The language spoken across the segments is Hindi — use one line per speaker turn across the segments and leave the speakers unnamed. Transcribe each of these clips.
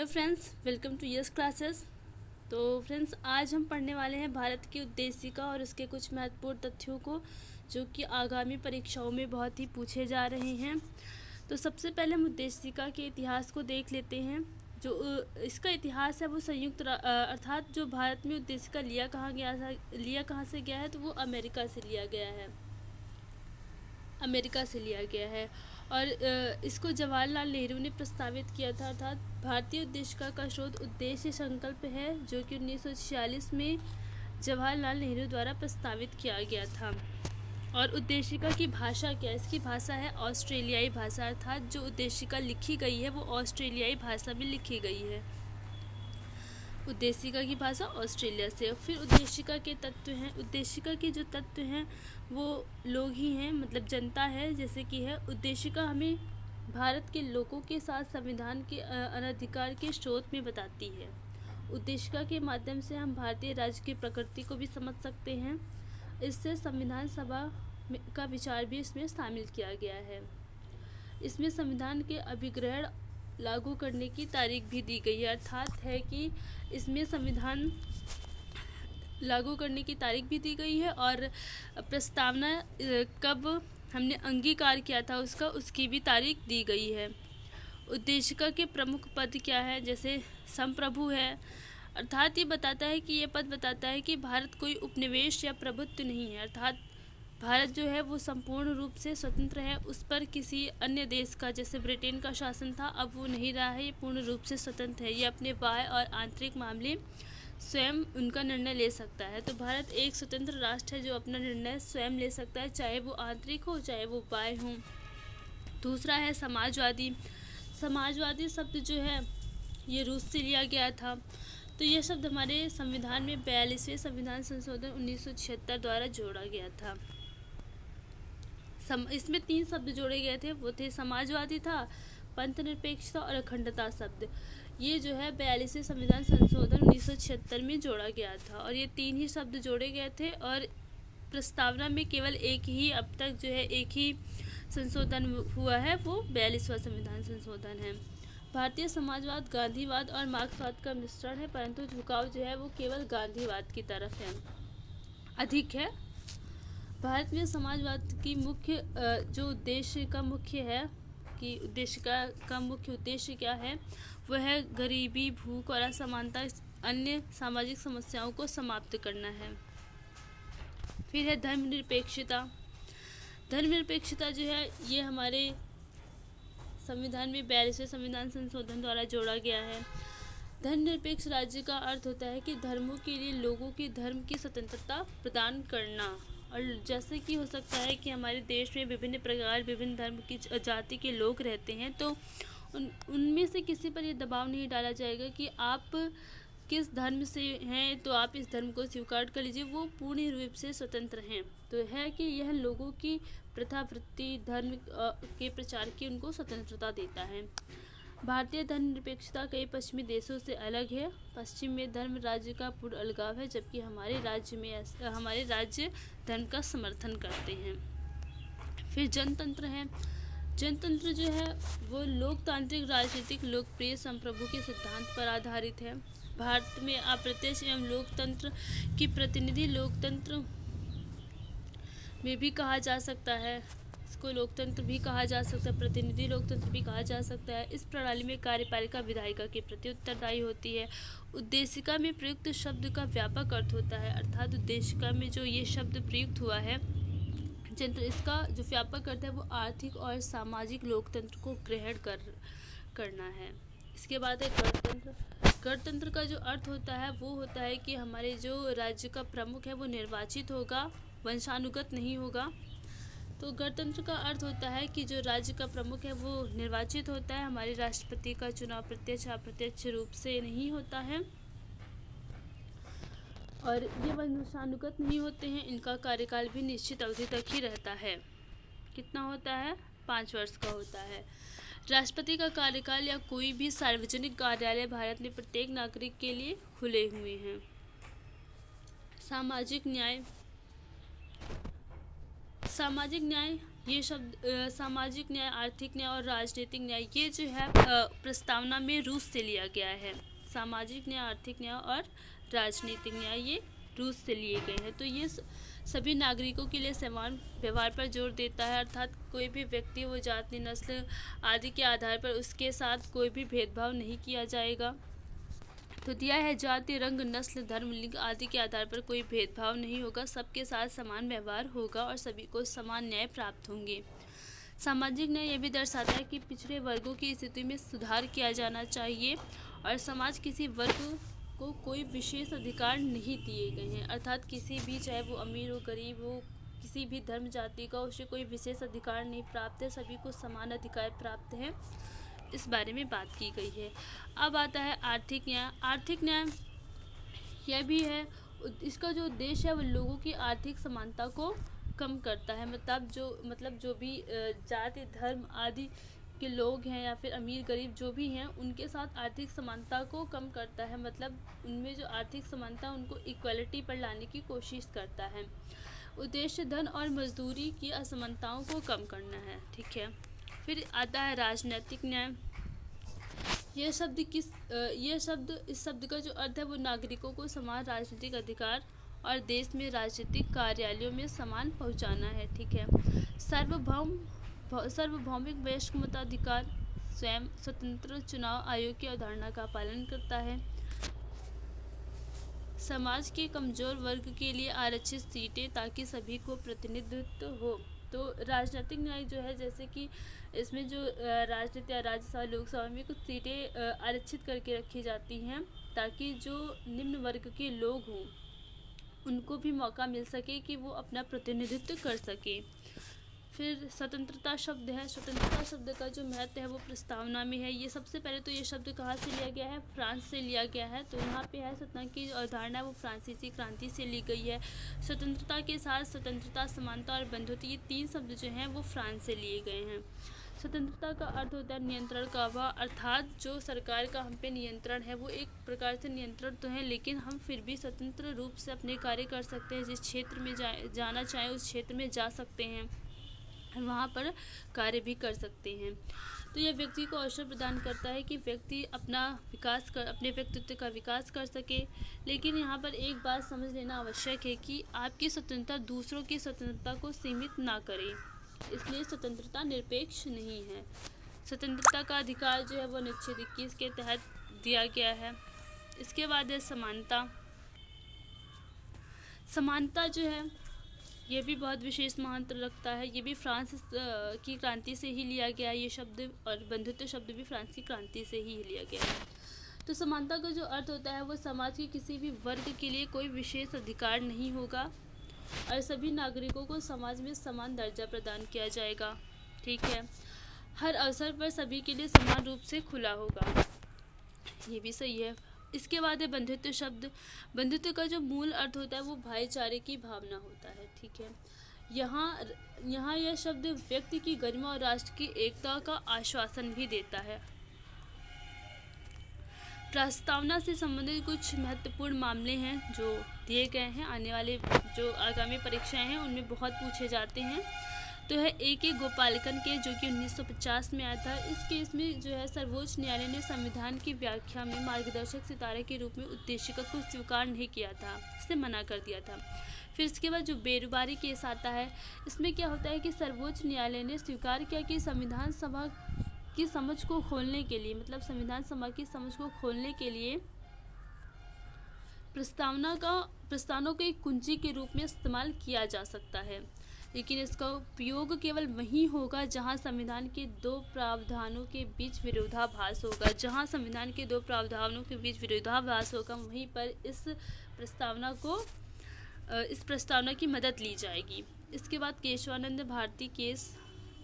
Hello friends, welcome to yes classes. तो फ्रेंड्स, आज हम पढ़ने वाले हैं भारत की उद्देशिका और उसके कुछ महत्वपूर्ण तथ्यों को, जो कि आगामी परीक्षाओं में बहुत ही पूछे जा रहे हैं। तो सबसे पहले हम उद्देशिका के इतिहास को देख लेते हैं। जो इसका इतिहास है वो अर्थात जो भारत में उद्देशिका लिया कहाँ से गया है, तो वो अमेरिका से लिया गया है। और इसको जवाहरलाल नेहरू ने प्रस्तावित किया था। अर्थात भारतीय उद्देशिका का शोध उद्देश्य संकल्प है, जो कि 1946 में जवाहरलाल नेहरू द्वारा प्रस्तावित किया गया था। और उद्देशिका की भाषा क्या है? इसकी भाषा है ऑस्ट्रेलियाई भाषा। अर्थात जो उद्देशिका लिखी गई है वो ऑस्ट्रेलियाई भाषा में लिखी गई है। उद्देशिका की भाषा ऑस्ट्रेलिया से। फिर उद्देशिका के तत्व हैं। उद्देशिका के जो तत्व हैं वो लोग ही हैं, मतलब जनता है। जैसे कि है उद्देशिका हमें भारत के लोगों के साथ संविधान के अनधिकार के स्रोत में बताती है। उद्देशिका के माध्यम से हम भारतीय राज्य की प्रकृति को भी समझ सकते हैं। इससे संविधान सभा का विचार भी इसमें शामिल किया गया है। इसमें संविधान के अभिग्रहण लागू करने की तारीख भी दी गई है। अर्थात है कि इसमें संविधान लागू करने की तारीख भी दी गई है और प्रस्तावना कब हमने अंगीकार किया था उसकी भी तारीख दी गई है। उद्देशिका के प्रमुख पद क्या है? जैसे संप्रभु है। अर्थात ये बताता है कि ये पद बताता है कि भारत कोई उपनिवेश या प्रभुत्व नहीं है। अर्थात भारत जो है वो संपूर्ण रूप से स्वतंत्र है। उस पर किसी अन्य देश का, जैसे ब्रिटेन का शासन था, अब वो नहीं रहा है। ये पूर्ण रूप से स्वतंत्र है। ये अपने बाह्य और आंतरिक मामले स्वयं उनका निर्णय ले सकता है। तो भारत एक स्वतंत्र राष्ट्र है जो अपना निर्णय स्वयं ले सकता है, चाहे वो आंतरिक हो चाहे वो बाह्य हो। दूसरा है समाजवादी। समाजवादी शब्द जो है ये रूस से लिया गया था। तो यह शब्द हमारे संविधान में 42वें संविधान संशोधन 1976 द्वारा जोड़ा गया था। इसमें 3 शब्द जोड़े गए थे, वो थे समाजवादी था, पंथ निरपेक्षता और अखंडता शब्द। ये जो है 42वें संविधान संशोधन 1976 में जोड़ा गया था और ये 3 ही शब्द जोड़े गए थे। और प्रस्तावना में केवल एक ही अब तक जो है एक ही संशोधन हुआ है, वो 42वां संविधान संशोधन है। भारतीय समाजवाद गांधीवाद और मार्क्सवाद का मिश्रण है, परंतु झुकाव जो है वो केवल गांधीवाद की तरफ है, अधिक है। भारत में समाजवाद की मुख्य जो उद्देश्य का मुख्य है कि उद्देशिका का मुख्य उद्देश्य क्या है, वह है गरीबी, भूख और असमानता, अन्य सामाजिक समस्याओं को समाप्त करना है। फिर है धर्मनिरपेक्षता। धर्मनिरपेक्षता जो है ये हमारे संविधान में 42वें संविधान संशोधन द्वारा जोड़ा गया है। धर्मनिरपेक्ष राज्य का अर्थ होता है कि धर्मों के लिए लोगों की धर्म की स्वतंत्रता प्रदान करना। और जैसे कि हो सकता है कि हमारे देश में विभिन्न प्रकार, विभिन्न धर्म की जाति के लोग रहते हैं, तो उनमें से किसी पर यह दबाव नहीं डाला जाएगा कि आप किस धर्म से हैं तो आप इस धर्म को स्वीकार कर लीजिए। वो पूर्ण रूप से स्वतंत्र हैं। तो है कि यह लोगों की प्रथा, वृत्ति, धर्म के प्रचार की उनको स्वतंत्रता देता है। भारतीय धर्मनिरपेक्षता कई पश्चिमी देशों से अलग है। पश्चिम में धर्म राज्य का पूर्ण अलगाव है, जबकि हमारे राज्य धर्म का समर्थन करते हैं। फिर जनतंत्र है। जनतंत्र जो है वो लोकतांत्रिक राजनीतिक लोकप्रिय संप्रभु के सिद्धांत पर आधारित है। भारत में अप्रत्यक्ष एवं लोकतंत्र की प्रतिनिधि लोकतंत्र में भी कहा जा सकता है। इसको लोकतंत्र भी कहा जा सकता है, प्रतिनिधि लोकतंत्र भी कहा जा सकता है। इस प्रणाली में कार्यपालिका विधायिका के प्रति उत्तरदायी होती है। उद्देशिका में प्रयुक्त शब्द का व्यापक अर्थ होता है। अर्थात उद्देशिका में जो ये शब्द प्रयुक्त हुआ है, इसका जो व्यापक अर्थ है वो आर्थिक और सामाजिक लोकतंत्र को ग्रहण करना है। इसके बाद है गणतंत्र। गणतंत्र का जो अर्थ होता है वो होता है कि हमारे जो राज्य का प्रमुख है वो निर्वाचित होगा, वंशानुगत नहीं होगा। तो गणतंत्र का अर्थ होता है कि जो राज्य का प्रमुख है वो निर्वाचित होता है। हमारे राष्ट्रपति का चुनाव प्रत्यक्ष अप्रत्यक्ष रूप से नहीं होता है और ये वंशानुगत नहीं होते हैं। इनका कार्यकाल भी निश्चित अवधि तक ही रहता है। कितना होता है? 5 वर्ष का होता है। राष्ट्रपति का कार्यकाल या कोई भी सार्वजनिक कार्यालय भारत में प्रत्येक नागरिक के लिए खुले हुए हैं। सामाजिक न्याय। सामाजिक न्याय ये शब्द सामाजिक न्याय, आर्थिक न्याय और राजनीतिक न्याय, ये जो है प्रस्तावना में रूस से लिया गया है। सामाजिक न्याय, आर्थिक न्याय और राजनीतिक न्याय ये रूस से लिए गए हैं। तो ये सभी नागरिकों के लिए समान व्यवहार पर जोर देता है, अर्थात कोई भी व्यक्ति वो जाति, नस्ल आदि के आधार पर उसके साथ कोई भी भेदभाव नहीं किया जाएगा। तो दिया है जाति, रंग, नस्ल, धर्म, लिंग आदि के आधार पर कोई भेदभाव नहीं होगा, सबके साथ समान व्यवहार होगा और सभी को समान न्याय प्राप्त होंगे। सामाजिक न्याय यह भी दर्शाता है कि पिछड़े वर्गों की स्थिति में सुधार किया जाना चाहिए और समाज किसी वर्ग को कोई विशेष अधिकार नहीं दिए गए हैं, अर्थात किसी भी, चाहे वो अमीर हो, गरीब हो, किसी भी धर्म जाति का, उसे कोई विशेष अधिकार नहीं प्राप्त है, सभी को समान अधिकार प्राप्त है, इस बारे में बात की गई है। अब आता है आर्थिक न्याय। आर्थिक न्याय यह भी है, इसका जो उद्देश्य है वो लोगों की आर्थिक समानता को कम करता है, मतलब जो भी जाति, धर्म आदि के लोग हैं या फिर अमीर गरीब जो भी हैं, उनके साथ आर्थिक समानता को कम करता है, मतलब उनमें जो आर्थिक समानता उनको इक्वलिटी पर लाने की कोशिश करता है। उद्देश्य धन और मजदूरी की असमानताओं को कम करना है, ठीक है। फिर आता है राजनीतिक न्याय। इस शब्द का जो अर्थ है वो नागरिकों को समान राजनीतिक अधिकार और देश में राजनीतिक कार्यालयों में समान पहुंचाना है, ठीक है। सार्वभौमिक वयस्क मताधिकार स्वयं स्वतंत्र चुनाव आयोग की अवधारणा का पालन करता है। समाज के कमजोर वर्ग के लिए आरक्षित सीटें ताकि सभी को प्रतिनिधित्व हो। तो राजनीतिक न्याय जो है, जैसे कि इसमें जो राजनीति या राज्यसभा, लोकसभा में कुछ सीटें आरक्षित करके रखी जाती हैं ताकि जो निम्न वर्ग के लोग हों उनको भी मौका मिल सके कि वो अपना प्रतिनिधित्व कर सके। फिर स्वतंत्रता शब्द है। स्वतंत्रता शब्द का जो महत्व है वो प्रस्तावना में है। ये सबसे पहले तो ये शब्द कहाँ से लिया गया है? फ्रांस से लिया गया है। तो यहाँ पे है स्वतंत्रता की अवधारणा है वो फ्रांसीसी क्रांति से ली गई है। स्वतंत्रता के साथ स्वतंत्रता, समानता और बंधुत्व, ये 3 शब्द जो हैं वो फ्रांस से लिए गए हैं। स्वतंत्रता का अर्थ होता है नियंत्रण का अभाव, अर्थात जो सरकार का हम पे नियंत्रण है वो एक प्रकार से नियंत्रण तो है, लेकिन हम फिर भी स्वतंत्र रूप से अपने कार्य कर सकते हैं। जिस क्षेत्र में जाना चाहें उस क्षेत्र में जा सकते हैं, वहाँ पर कार्य भी कर सकते हैं। तो यह व्यक्ति को अवसर प्रदान करता है कि व्यक्ति अपने व्यक्तित्व का विकास कर सके। लेकिन यहाँ पर एक बात समझ लेना आवश्यक है कि आपकी स्वतंत्रता दूसरों की स्वतंत्रता को सीमित ना करे, इसलिए स्वतंत्रता निरपेक्ष नहीं है। स्वतंत्रता का अधिकार जो है वो अनुच्छेद 21 के तहत दिया गया है। इसके बाद है समानता। समानता जो है ये भी बहुत विशेष महत्व रखता है। ये भी फ्रांस की क्रांति से ही लिया गया ये शब्द, और बंधुत्व शब्द भी फ्रांस की क्रांति से ही लिया गया है। तो समानता का जो अर्थ होता है वो समाज के किसी भी वर्ग के लिए कोई विशेष अधिकार नहीं होगा और सभी नागरिकों को समाज में समान दर्जा प्रदान किया जाएगा, ठीक है। हर अवसर पर सभी के लिए समान रूप से खुला होगा, ये भी सही है। इसके बाद है बंधुत्व शब्द। बंधुत्व का जो मूल अर्थ होता है वो भाईचारे की भावना होता है, ठीक है। यहाँ यह शब्द व्यक्ति की गरिमा और राष्ट्र की एकता का आश्वासन भी देता है। प्रस्तावना से संबंधित कुछ महत्वपूर्ण मामले हैं जो दिए गए हैं, आने वाले जो आगामी परीक्षाएं हैं उनमें बहुत पूछे जाते हैं। तो है A.K. गोपालकन के, जो कि 1950 में आया था। इस केस में जो है सर्वोच्च न्यायालय ने संविधान की व्याख्या में मार्गदर्शक सितारे के रूप में उद्देशिका को स्वीकार नहीं किया था, इसे मना कर दिया था। फिर इसके बाद जो बेरुबारी केस आता है, इसमें क्या होता है कि सर्वोच्च न्यायालय ने स्वीकार किया कि संविधान सभा की समझ को खोलने के लिए, मतलब संविधान सभा की समझ को खोलने के लिए प्रस्तावनाओं को एक कुंजी के रूप में इस्तेमाल किया जा सकता है, लेकिन इसका उपयोग केवल वहीं होगा जहां संविधान के 2 प्रावधानों के बीच विरोधाभास होगा। जहां संविधान के 2 प्रावधानों के बीच विरोधाभास होगा वहीं पर इस प्रस्तावना की मदद ली जाएगी। इसके बाद केशवानंद भारती केस,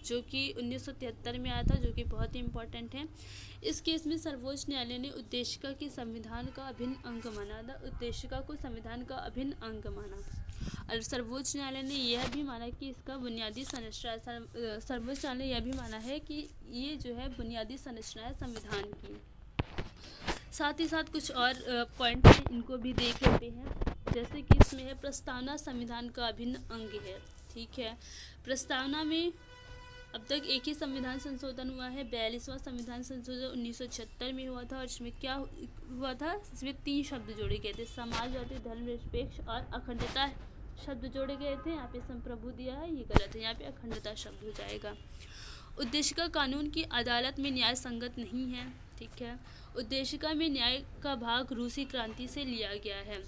जो कि 1973 में आया था, जो कि बहुत ही इम्पोर्टेंट है। इस केस में सर्वोच्च न्यायालय ने उद्देशिका की संविधान का अभिन्न अंग माना, उद्देशिका को संविधान का अभिन्न अंग माना। और सर्वोच्च न्यायालय ने यह भी माना कि इसका बुनियादी संरचना, सर्वोच्च न्यायालय ने यह भी माना है कि ये जो है बुनियादी संरचना है संविधान की। साथ ही साथ कुछ और पॉइंट हैं, इनको भी देख लेते हैं। जैसे कि इसमें है प्रस्तावना संविधान का अभिन्न अंग है, ठीक है। प्रस्तावना में अब तक एक ही संविधान संशोधन हुआ है, 42वां संविधान संशोधन 1976 में हुआ था। और इसमें क्या हुआ था, इसमें 3 शब्द जोड़े गए थे, समाजवादी, धर्मनिरपेक्ष और अखंडता शब्द जोड़े गए थे। यहाँ पे संप्रभु दिया है, ये गलत है, यहाँ पे अखंडता शब्द हो जाएगा। उद्देशिका कानून की अदालत में न्याय संगत नहीं है, ठीक है। उद्देशिका में न्याय का भाग रूसी क्रांति से लिया गया है,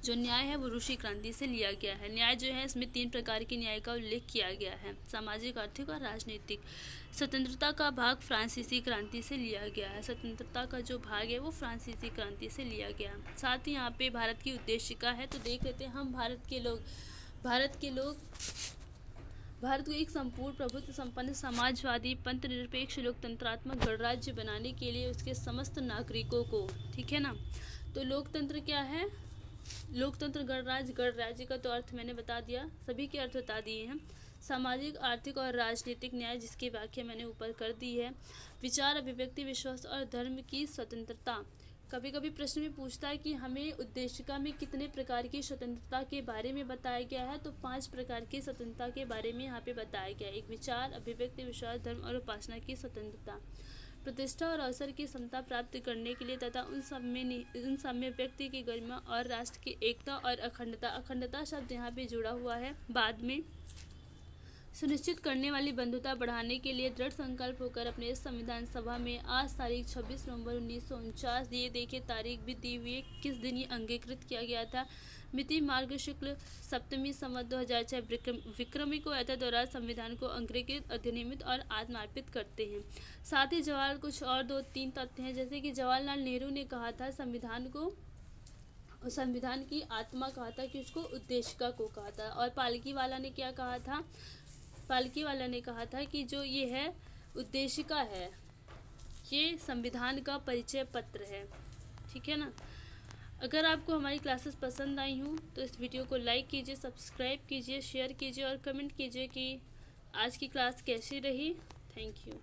जो न्याय है वो रूसी क्रांति से लिया गया है। न्याय जो है इसमें 3 प्रकार के न्याय का उल्लेख किया गया है, सामाजिक, आर्थिक और राजनीतिक। स्वतंत्रता का भाग फ्रांसीसी क्रांति से लिया गया है, स्वतंत्रता का जो भाग है वो फ्रांसीसी क्रांति से लिया गया। साथ ही यहाँ पे भारत की उद्देशिका है, तो देख लेते हैं हम। भारत को एक संपूर्ण प्रभुत्व संपन्न समाजवादी पंथ निरपेक्ष लोकतंत्रात्मक गणराज्य बनाने के लिए उसके समस्त नागरिकों को, ठीक है ना। तो लोकतंत्र क्या है, लोकतंत्र गणराज्य, गणराज्य का तो अर्थ मैंने बता दिया, सभी के अर्थ बता दिए हैं। सामाजिक, आर्थिक और राजनीतिक न्याय, जिसकी व्याख्या मैंने ऊपर कर दी है। विचार, अभिव्यक्ति, विश्वास और धर्म की स्वतंत्रता। कभी कभी प्रश्न में पूछता है कि हमें उद्देशिका में कितने प्रकार की स्वतंत्रता के बारे में बताया गया है, तो 5 प्रकार की स्वतंत्रता के बारे में यहाँ पे बताया गया है। एक विचार, अभिव्यक्ति, विश्वास, धर्म और उपासना की स्वतंत्रता। प्रतिष्ठा और अवसर की समता प्राप्त करने के लिए तथा उन सब में व्यक्ति की गरिमा और राष्ट्र की एकता और अखंडता शब्द यहाँ पे जुड़ा हुआ है। बाद में सुनिश्चित करने वाली बंधुता बढ़ाने के लिए दृढ़ संकल्प होकर अपने इस संविधान सभा में आज तारीख 26 नवंबर 1949, ये देखिए तारीख भी दी हुई है, किस दिन ये अंगीकृत किया गया था। मिति मार्ग शुक्ल सप्तमी संवत 2006 विक्रमी को ऐसा दौरान संविधान को अंगीकृत, अधिनियमित और आत्मार्पित करते हैं। साथ ही जवाहरलाल कुछ और 2-3 तथ्य हैं, जैसे कि जवाहरलाल नेहरू ने कहा था संविधान की आत्मा कहा था कि उसको उद्देशिका को कहा था। और पालकी वाला ने क्या कहा था, पालकी वाला ने कहा था कि जो ये है उद्देशिका है, ये संविधान का परिचय पत्र है, ठीक है ना। अगर आपको हमारी क्लासेस पसंद आई हूँ तो इस वीडियो को लाइक कीजिए, सब्सक्राइब कीजिए, शेयर कीजिए और कमेंट कीजिए कि आज की क्लास कैसी रही। Thank you.